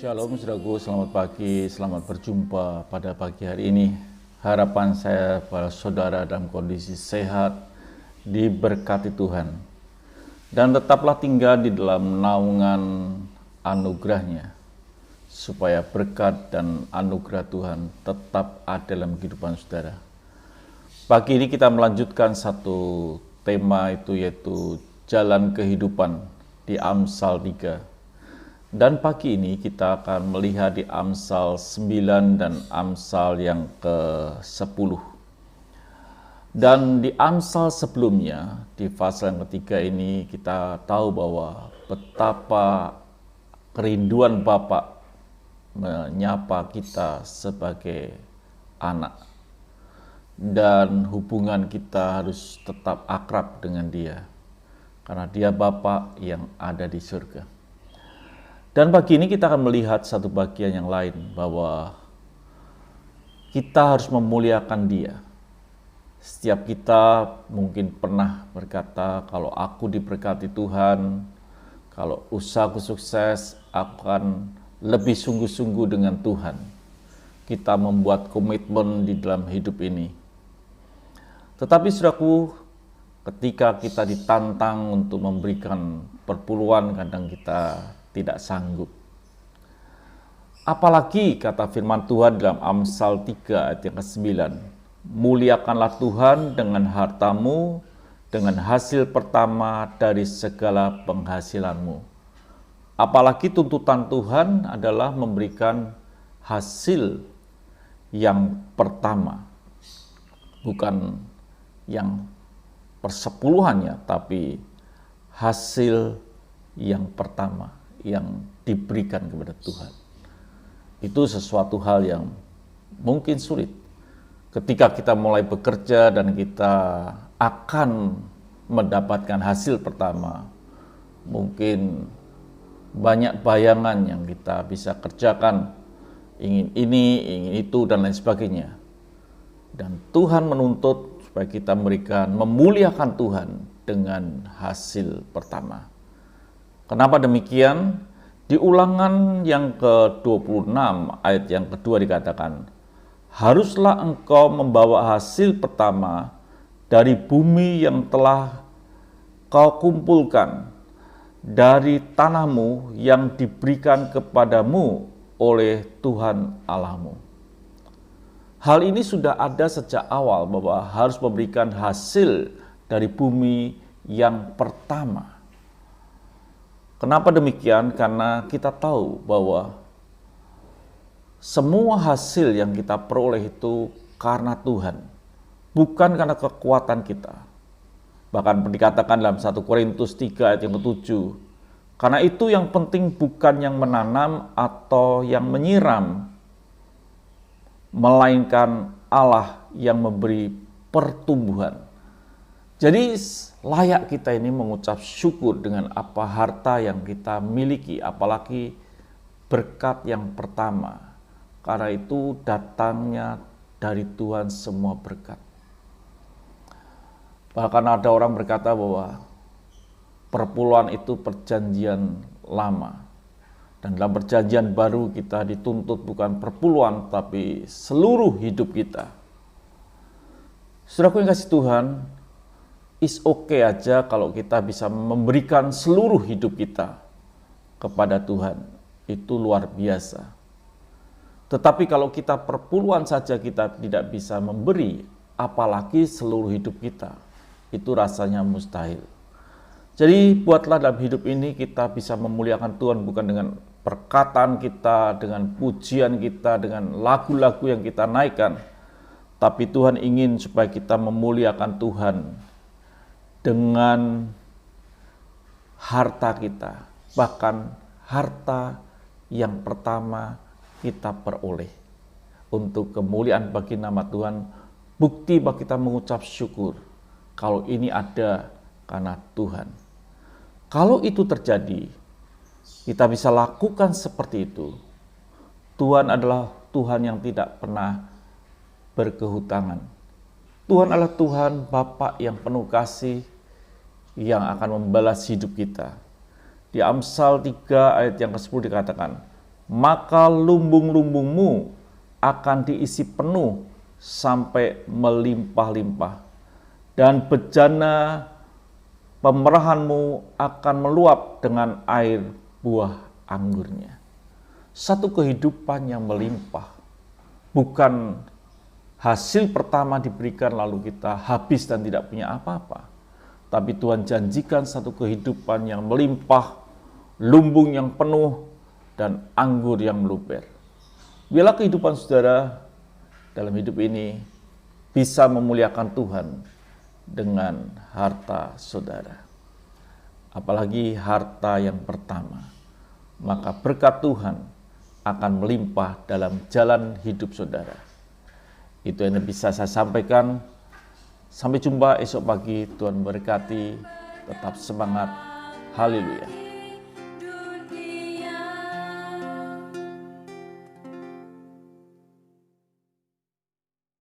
Shalom saudaraku, selamat pagi, selamat berjumpa pada pagi hari ini. Harapan saya para saudara dalam kondisi sehat, diberkati Tuhan. Dan tetaplah tinggal di dalam naungan anugerah-Nya, supaya berkat dan anugerah Tuhan tetap ada dalam kehidupan saudara. Pagi ini kita melanjutkan satu tema itu, yaitu jalan kehidupan di Amsal 3. Dan pagi ini kita akan melihat di Amsal 9 dan Amsal yang ke-10. Dan di Amsal sebelumnya, di pasal yang ketiga ini kita tahu bahwa betapa kerinduan Bapa menyapa kita sebagai anak. Dan hubungan kita harus tetap akrab dengan Dia, karena Dia Bapa yang ada di surga. Dan pagi ini kita akan melihat satu bagian yang lain, bahwa kita harus memuliakan Dia. Setiap kita mungkin pernah berkata, kalau aku diberkati Tuhan, kalau usahaku sukses, aku akan lebih sungguh-sungguh dengan Tuhan. Kita membuat komitmen di dalam hidup ini. Tetapi saudaraku, ketika kita ditantang untuk memberikan perpuluhan, kadang kita tidak sanggup. Apalagi kata firman Tuhan dalam Amsal 3 ayat yang ke-9, muliakanlah Tuhan dengan hartamu, dengan hasil pertama dari segala penghasilanmu. Apalagi tuntutan Tuhan adalah memberikan hasil yang pertama, bukan yang persepuluhannya, tapi hasil yang pertama yang diberikan kepada Tuhan. Itu sesuatu hal yang mungkin sulit. Ketika kita mulai bekerja dan kita akan mendapatkan hasil pertama, mungkin banyak bayangan yang kita bisa kerjakan, ingin ini, ingin itu, dan lain sebagainya. Dan Tuhan menuntut supaya kita memuliakan Tuhan dengan hasil pertama. Kenapa demikian? Di Ulangan yang ke-26 ayat yang kedua dikatakan, haruslah engkau membawa hasil pertama dari bumi yang telah kau kumpulkan, dari tanahmu yang diberikan kepadamu oleh Tuhan Allahmu. Hal ini sudah ada sejak awal, bahwa harus memberikan hasil dari bumi yang pertama. Kenapa demikian? Karena kita tahu bahwa semua hasil yang kita peroleh itu karena Tuhan, bukan karena kekuatan kita. Bahkan dikatakan dalam 1 Korintus 3 ayat yang ke-7, karena itu yang penting bukan yang menanam atau yang menyiram, melainkan Allah yang memberi pertumbuhan. Jadi layak kita ini mengucap syukur dengan apa harta yang kita miliki, apalagi berkat yang pertama. Karena itu datangnya dari Tuhan semua berkat. Bahkan ada orang berkata bahwa perpuluhan itu perjanjian lama. Dan dalam perjanjian baru kita dituntut bukan perpuluhan, tapi seluruh hidup kita. Saudaraku yang kasih Tuhan, is okay aja kalau kita bisa memberikan seluruh hidup kita kepada Tuhan. Itu luar biasa. Tetapi kalau kita perpuluhan saja kita tidak bisa memberi, apalagi seluruh hidup kita, itu rasanya mustahil. Jadi buatlah dalam hidup ini kita bisa memuliakan Tuhan bukan dengan perkataan kita, dengan pujian kita, dengan lagu-lagu yang kita naikkan, tapi Tuhan ingin supaya kita memuliakan Tuhan dengan harta kita, bahkan harta yang pertama kita peroleh. Untuk kemuliaan bagi nama Tuhan, bukti bagi kita mengucap syukur kalau ini ada karena Tuhan. Kalau itu terjadi, kita bisa lakukan seperti itu. Tuhan adalah Tuhan yang tidak pernah berkehutangan. Tuhan adalah Tuhan Bapa yang penuh kasih, yang akan membalas hidup kita. Di Amsal 3 ayat yang ke-10 dikatakan, maka lumbung-lumbungmu akan diisi penuh sampai melimpah-limpah, dan bejana pemerahanmu akan meluap dengan air buah anggurnya. Satu kehidupan yang melimpah, bukan hasil pertama diberikan lalu kita habis dan tidak punya apa-apa. Tapi Tuhan janjikan satu kehidupan yang melimpah, lumbung yang penuh, dan anggur yang meluber. Biarlah kehidupan saudara dalam hidup ini bisa memuliakan Tuhan dengan harta saudara. Apalagi harta yang pertama. Maka berkat Tuhan akan melimpah dalam jalan hidup saudara. Itu yang bisa saya sampaikan. Sampai jumpa esok pagi. Tuhan berkati. Tetap semangat. Haleluya.